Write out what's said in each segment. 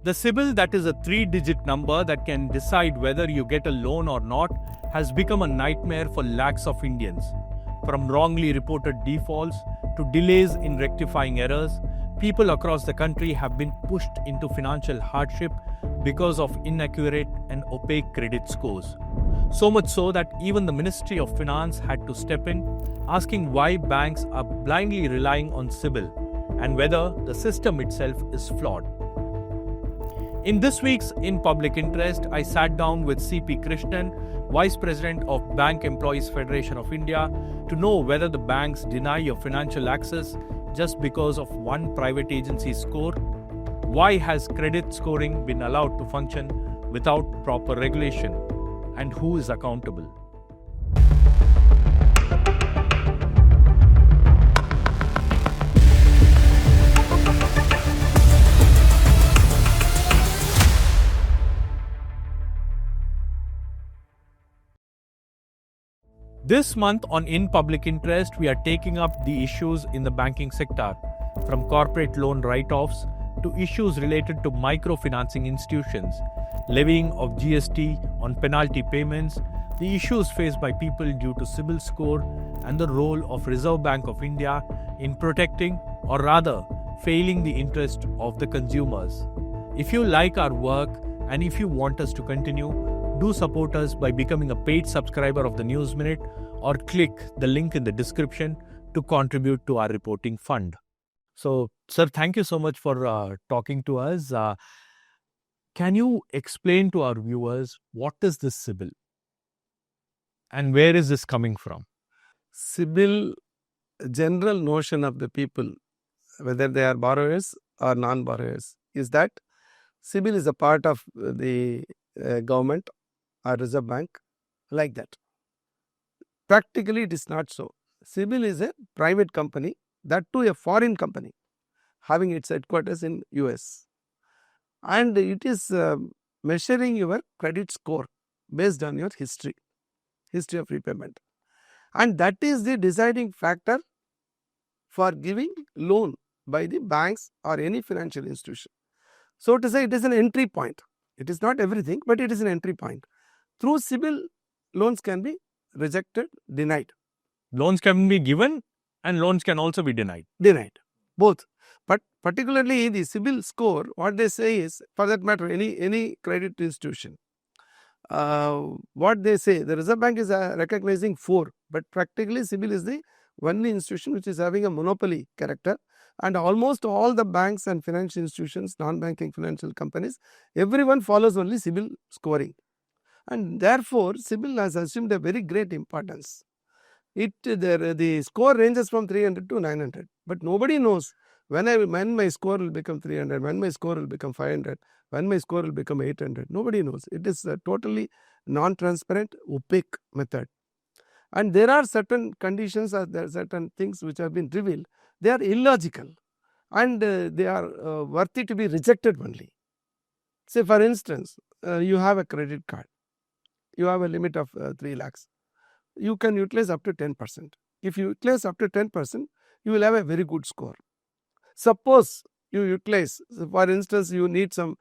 The Cibil, that is a 3-digit number that can decide whether you get a loan or not, has become a nightmare for lakhs of Indians. From wrongly reported defaults to delays in rectifying errors, people across the country have been pushed into financial hardship because of inaccurate and opaque credit scores. So much so that even the Ministry of Finance had to step in, asking why banks are blindly relying on Cibil and whether the system itself is flawed. In this week's In Public Interest, I sat down with CP Krishnan, Vice President of Bank Employees Federation of India, to know whether the banks deny your financial access just because of one private agency's score. Why has credit scoring been allowed to function without proper regulation? And who is accountable? This month on In Public Interest, we are taking up the issues in the banking sector, from corporate loan write-offs to issues related to microfinancing institutions, levying of GST on penalty payments, the issues faced by people due to Cibil score, and the role of Reserve Bank of India in protecting, or rather, failing the interest of the consumers. If you like our work and if you want us to continue, do support us by becoming a paid subscriber of the News Minute or click the link in the description to contribute to our reporting fund. So, sir, thank you so much for talking to us. Can you explain to our viewers what is this Cibil and where is this coming from? Cibil, general notion of the people, whether they are borrowers or non-borrowers, is that Cibil is a part of the government or Reserve Bank, like that. Practically, it is not so. Cibil is a private company, that too a foreign company, having its headquarters in US. And it is measuring your credit score based on your history of repayment. And that is the deciding factor for giving loan by the banks or any financial institution. So to say, it is an entry point. It is not everything, but it is an entry point. Through Cibil, loans can be rejected, denied. Loans can be given and loans can also be denied. Denied, both. But particularly the Cibil score, what they say is, for that matter, any credit institution, what they say, the Reserve Bank is recognizing 4, but practically Cibil is the only institution which is having a monopoly character, and almost all the banks and financial institutions, non-banking financial companies, everyone follows only Cibil scoring. And therefore, Cibil has assumed a very great importance. The score ranges from 300 to 900, but nobody knows when my score will become 300, when my score will become 500, when my score will become 800. Nobody knows. It is a totally non-transparent, opaque method. And there are certain conditions, there are certain things which have been revealed. They are illogical and they are worthy to be rejected only. Say for instance, you have a credit card. You have a limit of 3 lakhs. You can utilize up to 10%. If you utilize up to 10%, you will have a very good score. Suppose you utilize, for instance, you need some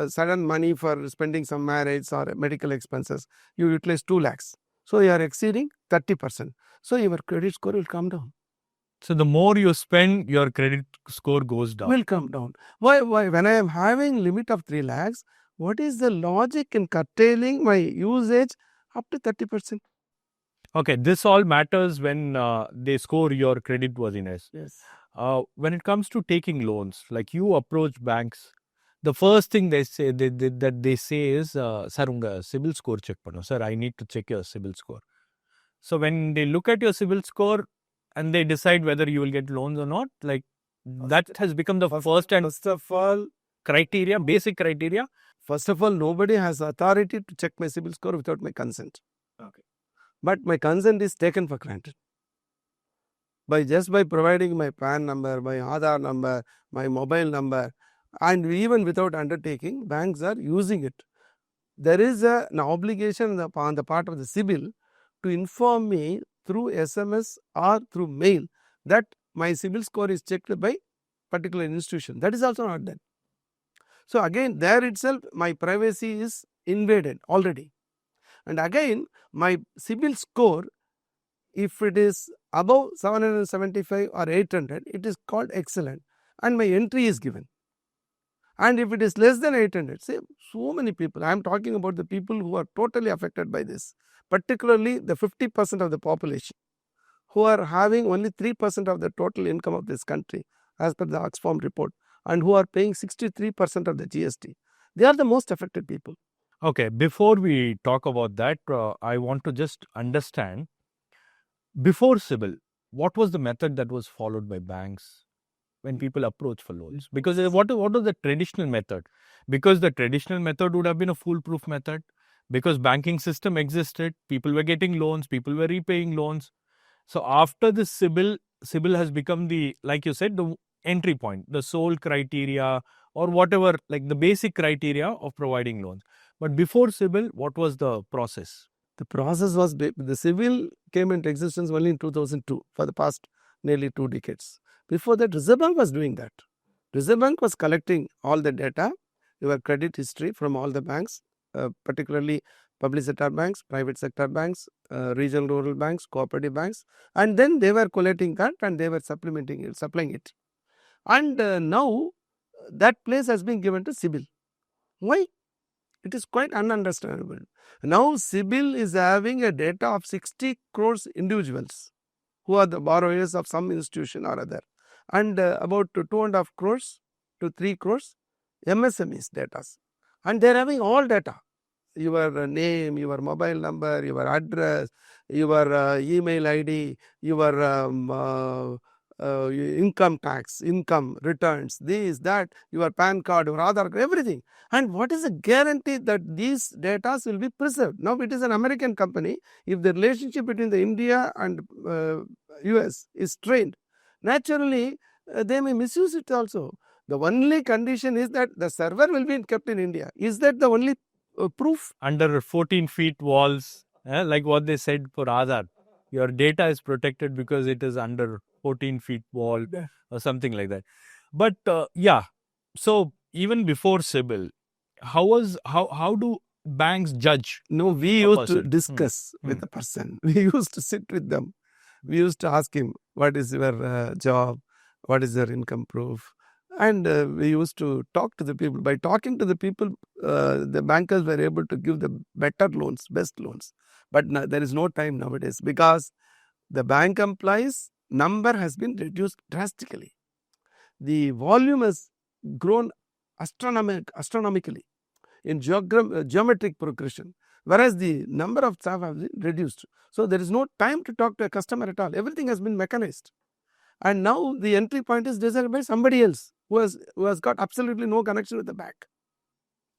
sudden money for spending some marriage or medical expenses. You utilize 2 lakhs. So you are exceeding 30%. So your credit score will come down. So the more you spend, your credit score goes down. Will come down. Why? When I am having limit of 3 lakhs, what is the logic in curtailing my usage up to 30%? Okay, this all matters when they score your credit worthiness. Yes. When it comes to taking loans, like you approach banks, the first thing they say that they say is, "Sir, unga Cibil score check panno. Sir, I need to check your Cibil score." So when they look at your Cibil score and they decide whether you will get loans or not, like that has become the first of all criteria, basic criteria. First of all, nobody has authority to check my Cibil score without my consent. Okay. But my consent is taken for granted. Just by providing my PAN number, my Aadhaar number, my mobile number, and even without undertaking, banks are using it. There is an obligation on the part of the Cibil to inform me through SMS or through mail that my Cibil score is checked by particular institution. That is also not done. So again, there itself my privacy is invaded already. And again, my CIBIL score, if it is above 775 or 800, it is called excellent, and my entry is given. And if it is less than 800, say so many people, I am talking about the people who are totally affected by this, particularly the 50% of the population who are having only 3% of the total income of this country as per the Oxfam report, and who are paying 63% of the GST. They are the most affected people. Okay, before we talk about that, I want to just understand, before Cibil, what was the method that was followed by banks when people approach for loans? Because what was the traditional method? Because the traditional method would have been a foolproof method. Because banking system existed, people were getting loans, people were repaying loans. So after this Cibil has become the, like you said, the entry point, the sole criteria, or whatever, like the basic criteria of providing loans. But before Cibil, what was the process? The process was, the Cibil came into existence only in 2002, for the past nearly 2 decades. Before that, Reserve Bank was doing that. Reserve Bank was collecting all the data, your credit history from all the banks, particularly public sector banks, private sector banks, regional rural banks, cooperative banks, and then they were collating that and they were supplementing it, supplying it. And now that place has been given to Cibil. Why? It is quite ununderstandable. Now Cibil is having a data of 60 crores individuals who are the borrowers of some institution or other, and about 2.5 crores to 3 crores MSMEs data, and they are having all data, your name, your mobile number, your address, your email ID, your income tax, income returns, this, that, your PAN card, your Aadhaar card, everything. And what is the guarantee that these data will be preserved? Now it is an American company. If the relationship between the India and US is strained, naturally they may misuse it also. The only condition is that the server will be kept in India. Is that the only proof? Under 14 feet walls, like what they said for Aadhaar, your data is protected because it is under 14 feet wall or something like that. But yeah, so even before Cibil, how do banks judge? No, we used to discuss with the person. We used to sit with them. We used to ask him, what is your job? What is your income proof? And we used to talk to the people. By talking to the people, the bankers were able to give the better loans, best loans. But there is no time nowadays because the bank employees number has been reduced drastically. The volume has grown astronomically in geometric progression, whereas the number of staff has been reduced. So there is no time to talk to a customer at all. Everything has been mechanized. And now the entry point is decided by somebody else who has got absolutely no connection with the bank.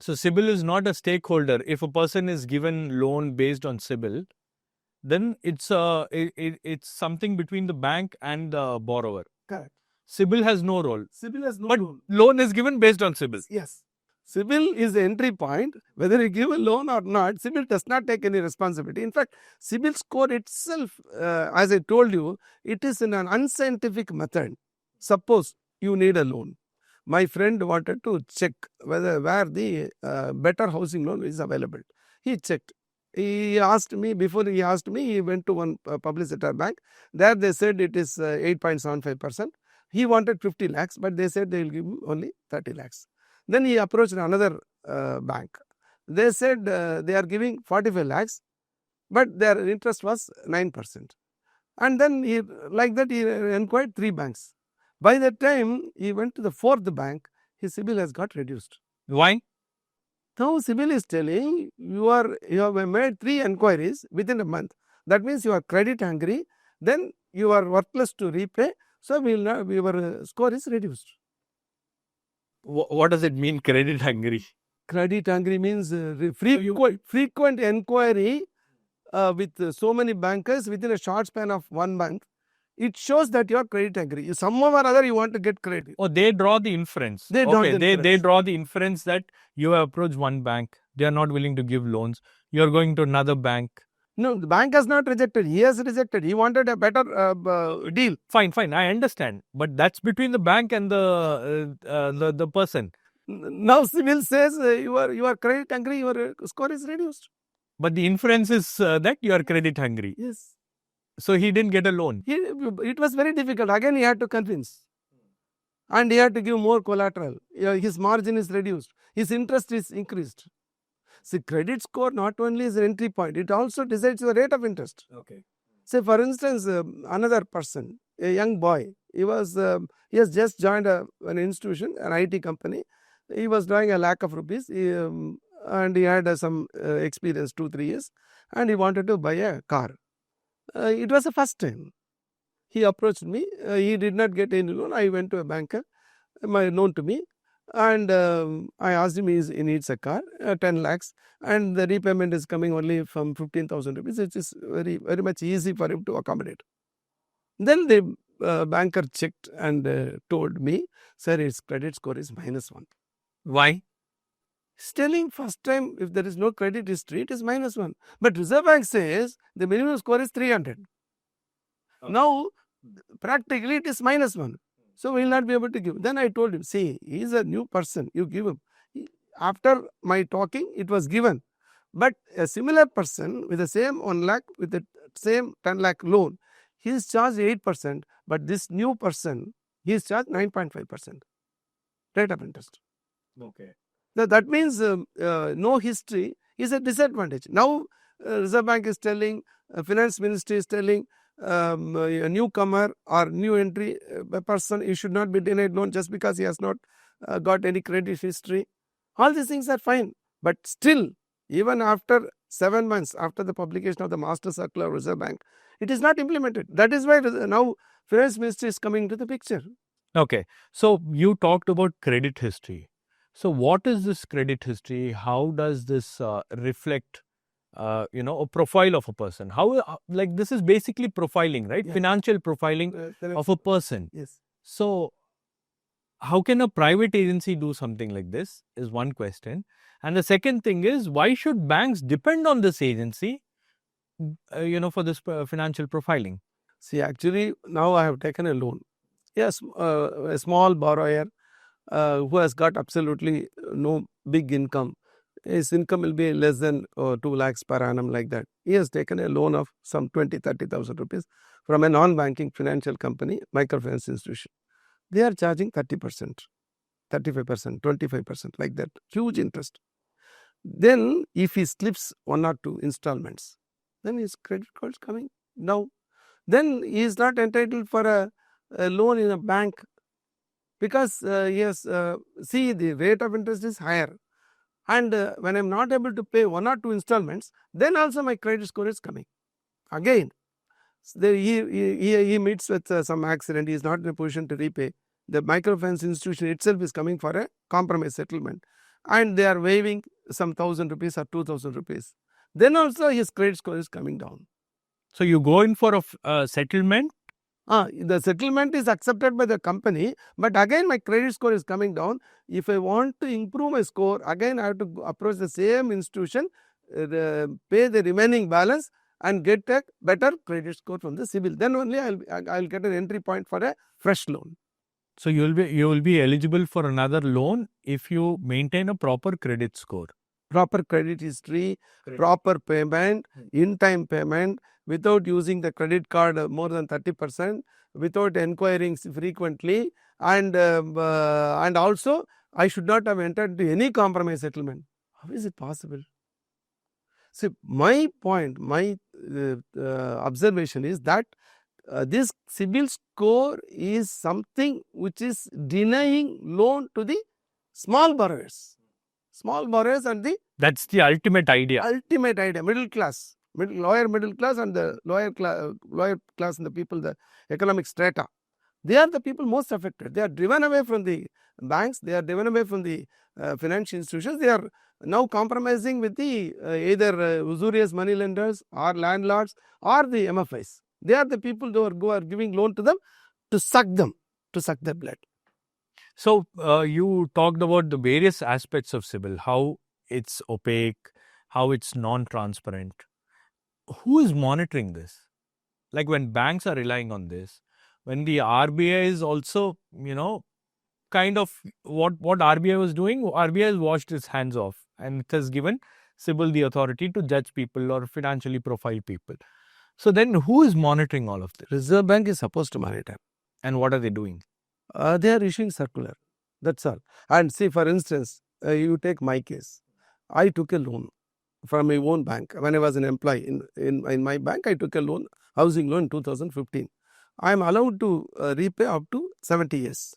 So Cibil is not a stakeholder. If a person is given loan based on Cibil, then it's something between the bank and the borrower. Correct. Cibil has no role. Cibil has no role. But loan is given based on Cibil. Yes. Cibil is the entry point. Whether you give a loan or not, Cibil does not take any responsibility. In fact, Cibil score itself, as I told you, it is in an unscientific method. Suppose you need a loan. My friend wanted to check where the better housing loan is available. He checked. He asked me, before he asked me, he went to one public sector bank. There they said it is 8.75%. He wanted 50 lakhs, but they said they will give only 30 lakhs. Then he approached another bank. They said they are giving 45 lakhs, but their interest was 9%. And then he inquired 3 banks. By that time, he went to the 4th bank, his CIBIL has got reduced. Why? Now CIBIL is telling you have made 3 inquiries within a month. That means you are credit hungry, then you are worthless to repay, so your score is reduced. What does it mean, credit hungry? Credit hungry means frequent inquiry with so many bankers within a short span of 1 month. It shows that you are credit hungry. Somehow or other you want to get credit. Oh, they draw the inference. They draw the inference that you have approached one bank. They are not willing to give loans. You are going to another bank. No, the bank has not rejected. He has rejected. He wanted a better deal. Fine. I understand. But that's between the bank and the person. Now Cibil says you are credit hungry, your score is reduced. But the inference is that you are credit hungry. Yes. So he didn't get a loan. It was very difficult. Again, he had to convince. And he had to give more collateral. His margin is reduced. His interest is increased. See, credit score not only is an entry point, it also decides your rate of interest. Okay. Say, for instance, another person, a young boy, he has just joined an institution, an IT company. He was drawing a lakh of rupees, and he had some experience, 2-3 years, and he wanted to buy a car. It was the first time. He approached me. He did not get any loan. I went to a banker, known to me, and I asked him, he needs a car, 10 lakhs, and the repayment is coming only from 15,000 rupees. It is very, very much easy for him to accommodate. Then the banker checked and told me, sir, his credit score is -1. Why? He's telling first time, if there is no credit history, it is -1. But Reserve Bank says the minimum score is 300. Okay. Now, practically it is -1. So, we will not be able to give. Then I told him, see, he is a new person, you give him. After my talking, it was given. But a similar person with the same 1 lakh, with the same 10 lakh loan, he is charged 8%, but this new person, he is charged 9.5% rate of interest. Okay. That means no history is a disadvantage. Now, Reserve Bank is telling, Finance Ministry is telling, a newcomer or new entry person, you should not be denied loan just because he has not got any credit history. All these things are fine. But still, even after 7 months after the publication of the Master Circular of Reserve Bank, it is not implemented. That is why now Finance Ministry is coming to the picture. Okay. So you talked about credit history. So what is this credit history? How does this reflect a profile of a person? How like this is basically profiling, right? Yeah. Financial profiling of a person. Yes. So how can a private agency do something like this is one question. And the second thing is, why should banks depend on this agency, for this financial profiling? See, actually, now I have taken a loan. Yes, a small borrower who has got absolutely no big income. His income will be less than 2 lakhs per annum, like that. He has taken a loan of some 20,000-30,000 rupees from a non-banking financial company, microfinance institution. They are charging 30%, 35%, 25%, like that. Huge interest. Then, if he slips 1 or 2 installments, then his credit card is coming down. Then he is not entitled for a loan in a bank because see, the rate of interest is higher. And when I am not able to pay 1 or 2 installments, then also my credit score is coming. Again, he meets with some accident, he is not in a position to repay. The microfinance institution itself is coming for a compromise settlement, and they are waiving some 1,000 rupees or 2,000 rupees. Then also his credit score is coming down. So you go in for a settlement? The settlement is accepted by the company, but again my credit score is coming down. If I want to improve my score, again I have to approach the same institution, pay the remaining balance and get a better credit score from the Cibil. Then only I'll get an entry point for a fresh loan. So you will be eligible for another loan if you maintain a proper credit score. Proper credit history, proper payment, in-time payment, without using the credit card more than 30%, without inquiring frequently, and also I should not have entered into any compromise settlement. How is it possible? See, my point, my observation is that this Cibil score is something which is denying loan to the small borrowers. Small borrowers and that's the ultimate idea. Ultimate idea, middle class, lower middle class and the lower class and the people, the economic strata. They are the people most affected. They are driven away from the banks. They are driven away from the financial institutions. They are now compromising with the either usurious money lenders or landlords or the MFIs. They are the people who are giving loan to them to suck their blood. So, you talked about the various aspects of Cibil, how it's opaque, how it's non-transparent. Who is monitoring this? Like when banks are relying on this, when the RBI is also, kind of what RBI was doing. RBI has washed its hands off, and it has given Cibil the authority to judge people or financially profile people. So then who is monitoring all of this? Reserve Bank is supposed to monitor. And what are they doing? They are issuing circular. That's all. And see, for instance, you take my case. I took a loan from my own bank. When I was an employee in my bank, I took a loan, housing loan in 2015. I am allowed to repay up to 70 years.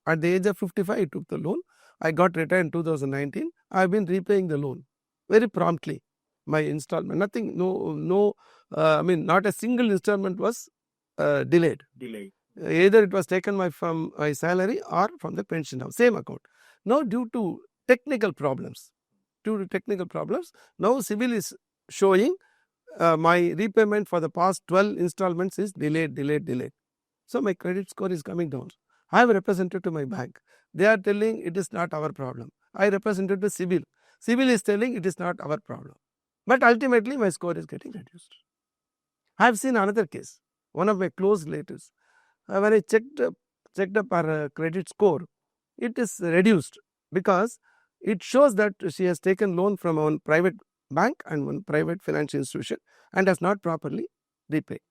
At the age of 55, I took the loan. I got retired in 2019. I have been repaying the loan very promptly. My installment, nothing, not a single installment was delayed. Either it was taken from my salary or from the pension house, same account. Now, due to technical problems, now Cibil is showing my repayment for the past 12 installments is delayed. So, my credit score is coming down. I have represented to my bank. They are telling it is not our problem. I represented to Cibil. Cibil is telling it is not our problem. But ultimately, my score is getting reduced. I have seen another case. One of my close relatives. When I checked up her credit score, it is reduced because it shows that she has taken loan from one private bank and one private financial institution and has not properly repaid.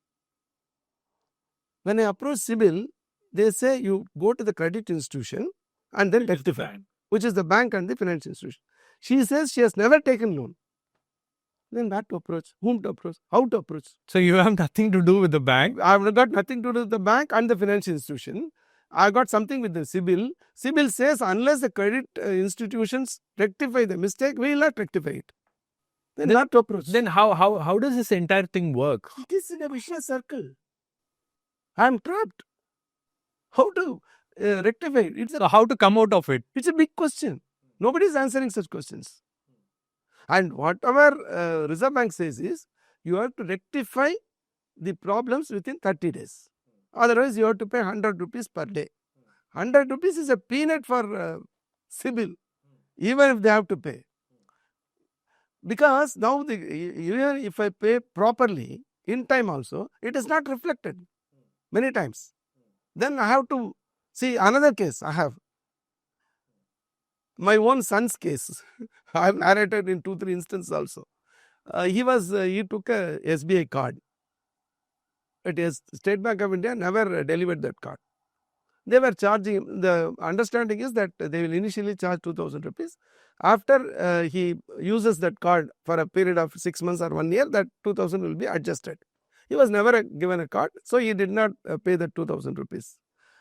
When I approach Cibil, they say you go to the credit institution and then rectify, which is the bank and the financial institution. She says she has never taken loan. Then what to approach, whom to approach, how to approach. So you have nothing to do with the bank. I have got nothing to do with the bank and the financial institution. I got something with the Cibil. Cibil says unless the credit institutions rectify the mistake, we will not rectify it. Then not to approach. Then how does this entire thing work? It is in a vicious circle. I am trapped. How to rectify it? So how to come out of it? It's a big question. Nobody is answering such questions. And whatever Reserve Bank says is, you have to rectify the problems within 30 days. Otherwise, you have to pay 100 rupees per day. 100 rupees is a peanut for Cibil, even if they have to pay. Because now, even if I pay properly, in time also, it is not reflected many times. Then I have to see another case I have. My own son's case, I have narrated in 2-3 instances also. He took a SBI card. It is State Bank of India never delivered that card. They were charging him. The understanding is that they will initially charge 2,000 rupees. After he uses that card for a period of 6 months or 1 year, that 2,000 will be adjusted. He was never given a card, so he did not pay the 2,000 rupees.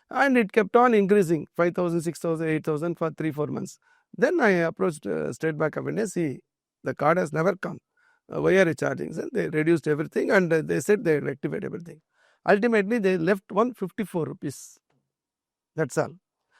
And it kept on increasing, 5,000, 6,000, 8,000 for 3-4 months. Then I approached State Bank of India, see, the card has never come. Why are you charging? So they reduced everything and they said they rectified everything. Ultimately, they left 154 rupees. That's all.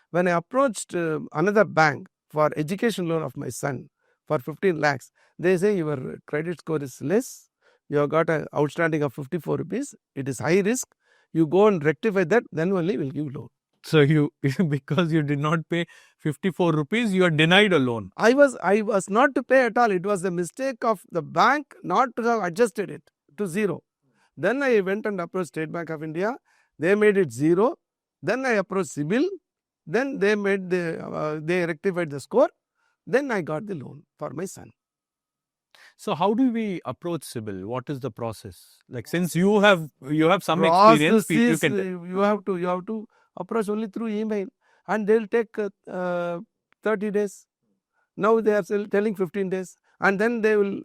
When I approached another bank for education loan of my son for 15 lakhs, they say your credit score is less. You have got an outstanding of 54 rupees. It is high risk. You go and rectify that, then only will give loan. So you, because you did not pay 54 rupees, you are denied a loan. I was not to pay at all. It was the mistake of the bank not to have adjusted it to 0. Then I went and approached State Bank of India. They made it 0. Then I approached Cibil. Then they rectified the score. Then I got the loan for my son. So how do we approach Cibil? What is the process? Like, since you have some experience, you have to approach only through email, and they'll take 30 days. Now they are still telling 15 days, and then they will.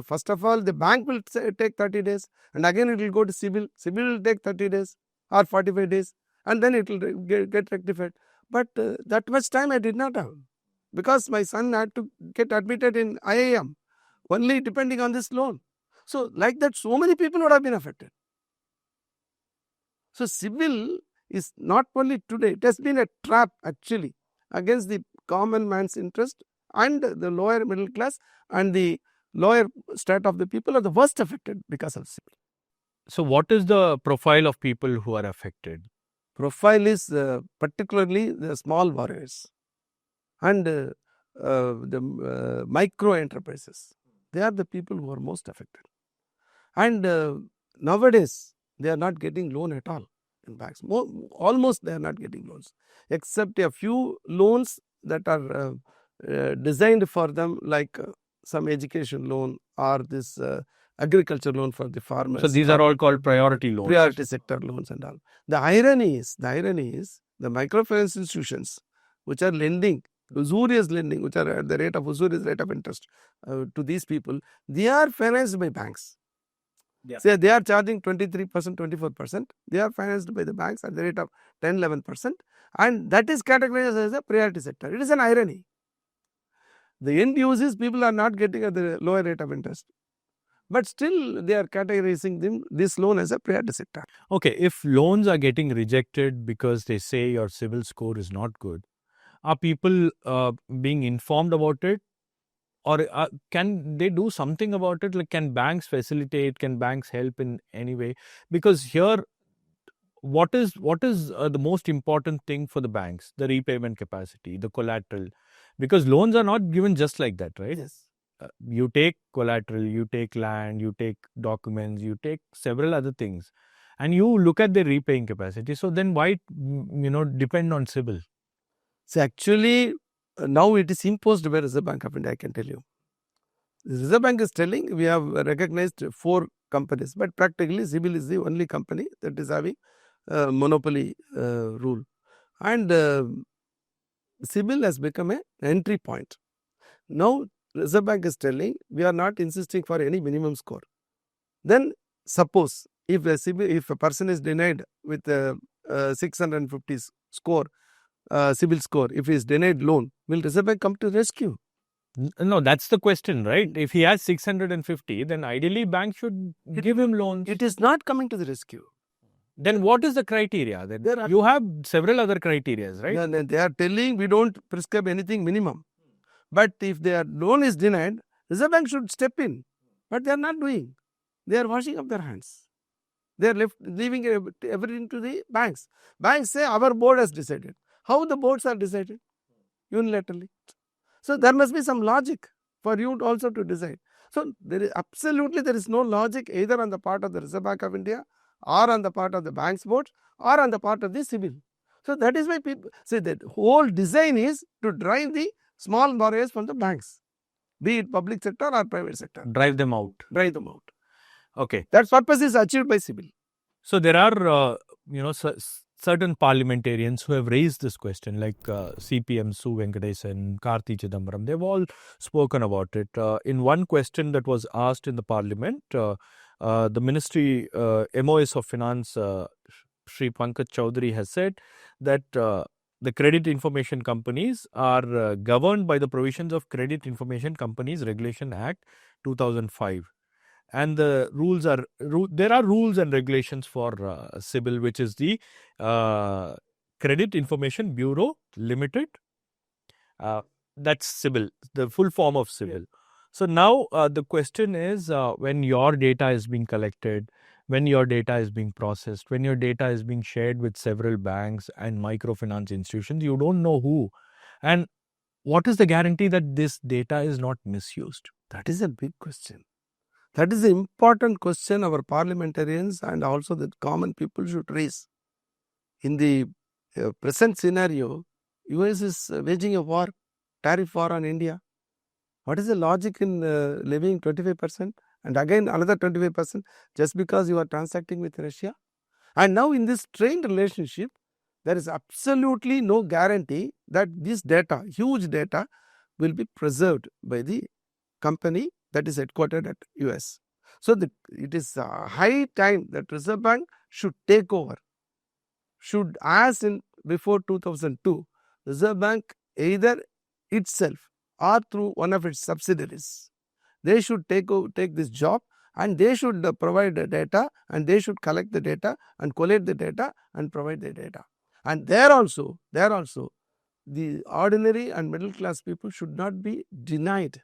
First of all, the bank will take 30 days, and again it will go to Cibil. Cibil will take 30 days or 45 days, and then it will get rectified. But that much time I did not have, because my son had to get admitted in IIM. Only depending on this loan. So, like that, so many people would have been affected. So, Cibil is not only today, it has been a trap actually against the common man's interest, and the lower middle class and the lower strata of the people are the worst affected because of Cibil. So, what is the profile of people who are affected? Profile is particularly the small borrowers and the micro enterprises. They are the people who are most affected. And nowadays, they are not getting loan at all. in banks. Almost they are not getting loans, except a few loans that are designed for them, like some education loan or this agriculture loan for the farmers. So these are all called priority loans. Priority sector loans and all. The irony is the microfinance institutions which are lending, usurious lending, which are at the rate of usurious rate of interest to these people, they are financed by banks. Yeah. Say they are charging 23%, 24%. They are financed by the banks at the rate of 10, 11%, and that is categorized as a priority sector. It is an irony. The end users, people are not getting at the lower rate of interest, but still they are categorizing this loan as a priority sector. Okay, if loans are getting rejected because they say your Cibil score is not good, are people being informed about it? Or can they do something about it? Like, can banks facilitate? Can banks help in any way? Because here, what is the most important thing for the banks? The repayment capacity, the collateral. Because loans are not given just like that, right? Yes. You take collateral, you take land, you take documents, you take several other things, and you look at the repaying capacity. So then why, depend on Cibil? So actually, now it is imposed by Reserve Bank of India, I can tell you. The Reserve Bank is telling we have recognized 4 companies, but practically Cibil is the only company that is having monopoly rule. And Cibil has become an entry point. Now, Reserve Bank is telling we are not insisting for any minimum score. Then suppose if a person is denied with a 650 score, Cibil score, if he is denied loan, will Reserve Bank come to rescue? No, that's the question, right? If he has 650, then ideally bank should give him loans. It is not coming to the rescue. Then what is the criteria? Then you have several other criteria, right? Then they are telling we don't prescribe anything minimum. But if their loan is denied, Reserve Bank should step in. But they are not doing. They are washing up their hands. They are leaving everything to the banks. Banks say our board has decided. How the boards are decided? Unilaterally. So there must be some logic for you also to decide. So there is no logic either on the part of the Reserve Bank of India, or on the part of the banks board, or on the part of the Cibil. So that is why people say that whole design is to drive the small borrowers from the banks, be it public sector or private sector. Drive them out. Drive them out. Okay. That purpose is achieved by Cibil. So there are, certain parliamentarians who have raised this question, like CPM Su Venkatesan, Karthi Chidambaram. They've all spoken about it. In one question that was asked in the parliament, the Ministry MOS of Finance, Shri Pankaj Chaudhary, has said that the credit information companies are governed by the provisions of Credit Information Companies Regulation Act 2005. And the rules are, there are rules and regulations for Cibil, which is the Credit Information Bureau Limited. That's Cibil, the full form of Cibil. Yeah. So now the question is, when your data is being collected, when your data is being processed, when your data is being shared with several banks and microfinance institutions, you don't know who. And what is the guarantee that this data is not misused? That is a big question. That is an important question our parliamentarians and also the common people should raise. In the present scenario, US is waging a war, tariff war on India. What is the logic in levying 25% and again another 25% just because you are transacting with Russia? And now in this strained relationship, there is absolutely no guarantee that this data, huge data, will be preserved by the company that is headquartered at US. So it is high time that Reserve Bank should take over. Should, as in before 2002, Reserve Bank either itself or through one of its subsidiaries, they should take this job, and they should provide the data, and they should collect the data and collate the data and provide the data. And there also the ordinary and middle class people should not be denied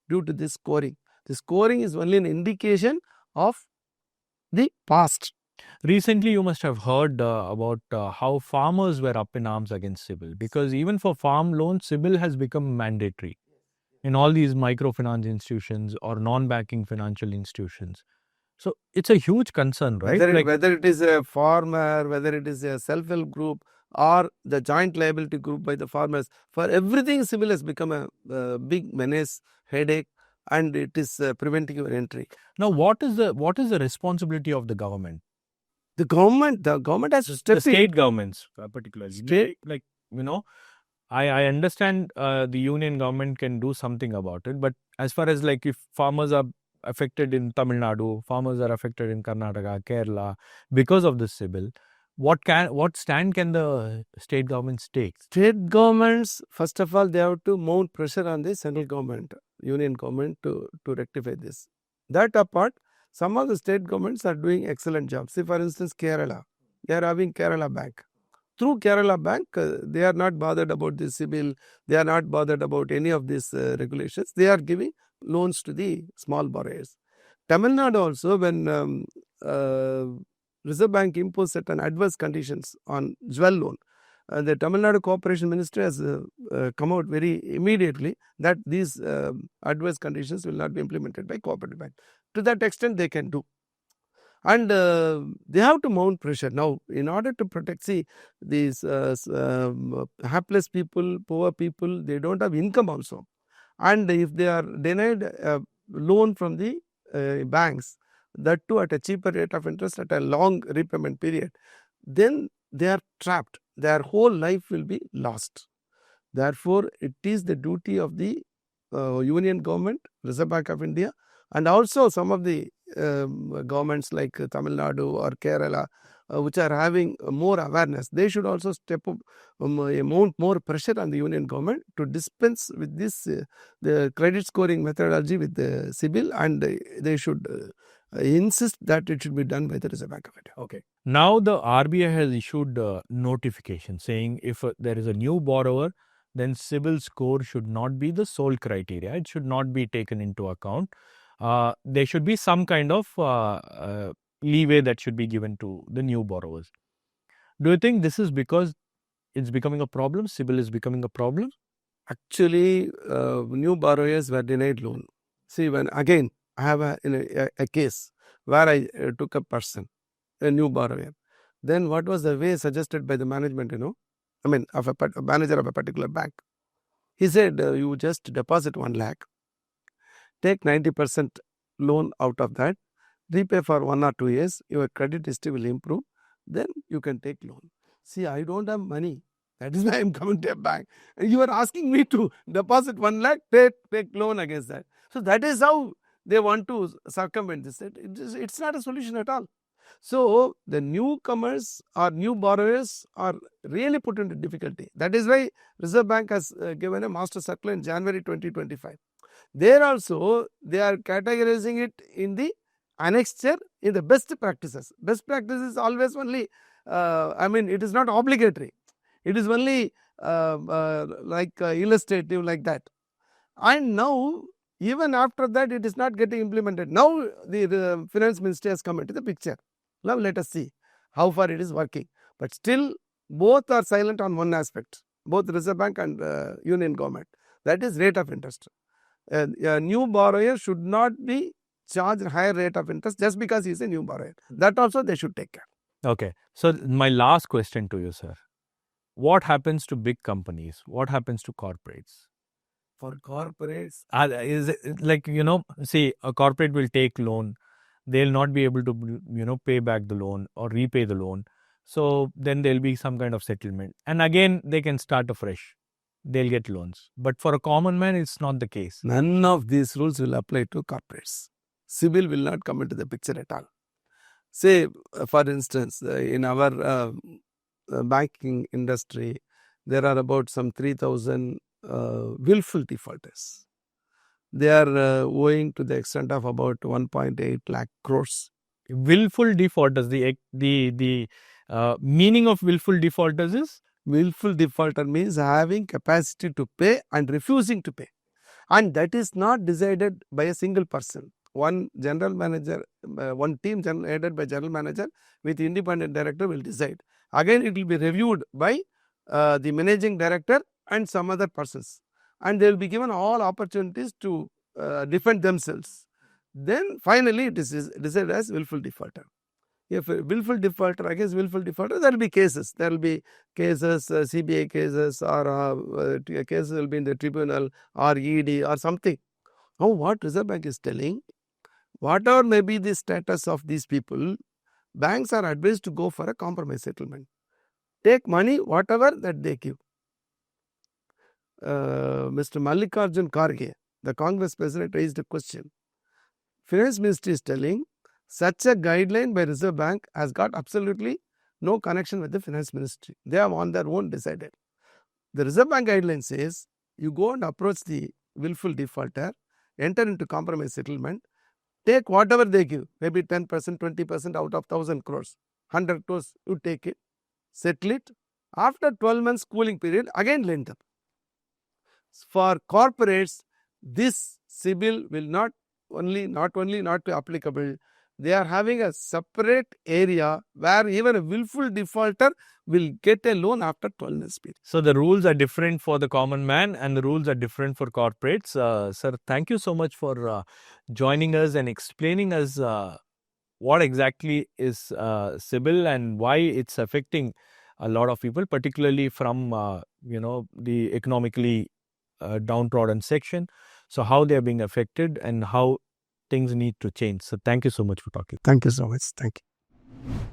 due to this scoring. The scoring is only an indication of the past. Recently, you must have heard about how farmers were up in arms against Cibil, because even for farm loans, Cibil has become mandatory in all these microfinance institutions or non-banking financial institutions. So it's a huge concern, right? Whether it is a farmer, whether it is a self-help group or the joint liability group by the farmers, for everything Cibil has become a big menace, headache, and it is preventing your entry. Now, what is the responsibility of the government? The government has to step The state governments, particularly. State- Like, I understand the union government can do something about it, but as far as like if farmers are affected in Tamil Nadu, farmers are affected in Karnataka, Kerala, because of this Cibil, what stand can the state governments take? State governments, first of all, they have to mount pressure on the central government, union government to rectify this. That apart, some of the state governments are doing excellent jobs. See, for instance, Kerala, they are having Kerala Bank. Through Kerala Bank, they are not bothered about the Cibil, they are not bothered about any of these regulations. They are giving loans to the small borrowers. Tamil Nadu also, when Reserve Bank imposed certain adverse conditions on jewel loan, the Tamil Nadu Cooperation Ministry has come out very immediately that these adverse conditions will not be implemented by cooperative bank. To that extent, they can do. And they have to mount pressure. Now, in order to protect, these hapless people, poor people, they don't have income also. And if they are denied a loan from the banks, that too at a cheaper rate of interest at a long repayment period, then they are trapped. Their whole life will be lost. Therefore, it is the duty of the union government, Reserve Bank of India, and also some of the governments like Tamil Nadu or Kerala, which are having more awareness. They should also step up, mount more pressure on the union government to dispense with this the credit scoring methodology with the Cibil, and they should insist that it should be done by the Reserve Bank of India. Okay. Now the RBI has issued a notification saying if there is a new borrower, then Cibil score should not be the sole criteria. It should not be taken into account. There should be some kind of leeway that should be given to the new borrowers. Do you think this is because it's becoming a problem? Cibil is becoming a problem? Actually, new borrowers were denied loan. See, when again, I have a case where I took a person, a new borrower. Then what was the way suggested by the management, of a manager of a particular bank? He said, you just deposit 1 lakh, take 90% loan out of that, repay for 1 or 2 years, your credit history will improve, then you can take loan. See, I don't have money. That is why I am coming to a bank. And you are asking me to deposit 1 lakh, take loan against that. So that is how they want to circumvent this. It's not a solution at all. So the newcomers or new borrowers are really put into difficulty. That is why Reserve Bank has given a master circular in January 2025. There also, they are categorizing it in the annexure in the best practices. Best practices always only, it is not obligatory. It is only illustrative like that. And now, even after that, it is not getting implemented. Now, the finance ministry has come into the picture. Now, let us see how far it is working. But still, both are silent on one aspect, both Reserve Bank and Union Government. That is rate of interest. A new borrower should not be charged higher rate of interest just because he is a new borrower. That also they should take care. Okay. So, my last question to you, sir. What happens to big companies? What happens to corporates? For corporates, is it like, see, a corporate will take loan. They'll not be able to, pay back the loan or repay the loan. So then there'll be some kind of settlement. And again, they can start afresh. They'll get loans. But for a common man, it's not the case. None of these rules will apply to corporates. Cibil will not come into the picture at all. Say, for instance, in our banking industry, there are about some 3,000 willful defaulters. They are owing to the extent of about 1.8 lakh crores. Willful defaulters, the meaning of willful defaulters is? Willful defaulter means having capacity to pay and refusing to pay. And that is not decided by a single person. One general manager, one team headed by general manager with independent director will decide. Again, it will be reviewed by the managing director and some other persons. And they will be given all opportunities to defend themselves. Then finally it is decided as willful defaulter. If a willful defaulter against willful defaulter, there will be cases. There will be cases, CBI cases, or cases will be in the tribunal or ED or something. Now, what Reserve Bank is telling, whatever may be the status of these people, banks are advised to go for a compromise settlement. Take money, whatever that they give. Mr. Mallikarjun Kharge, the Congress president, raised a question. Finance Ministry is telling such a guideline by Reserve Bank has got absolutely no connection with the Finance Ministry. They have on their own decided. The Reserve Bank guideline says you go and approach the willful defaulter, enter into compromise settlement, take whatever they give, maybe 10%, 20% out of 1,000 crores, 100 crores, you take it, settle it. After 12 months cooling period, again lend them. For corporates, this Cibil will not only not be applicable, they are having a separate area where even a willful defaulter will get a loan after 12 months period. So the rules are different for the common man and the rules are different for corporates. Sir, thank you so much for joining us and explaining us what exactly is Cibil and why it's affecting a lot of people, particularly from the economically downtrodden section. So how they are being affected and how things need to change. So thank you so much for talking. Thank you so much. Thank you.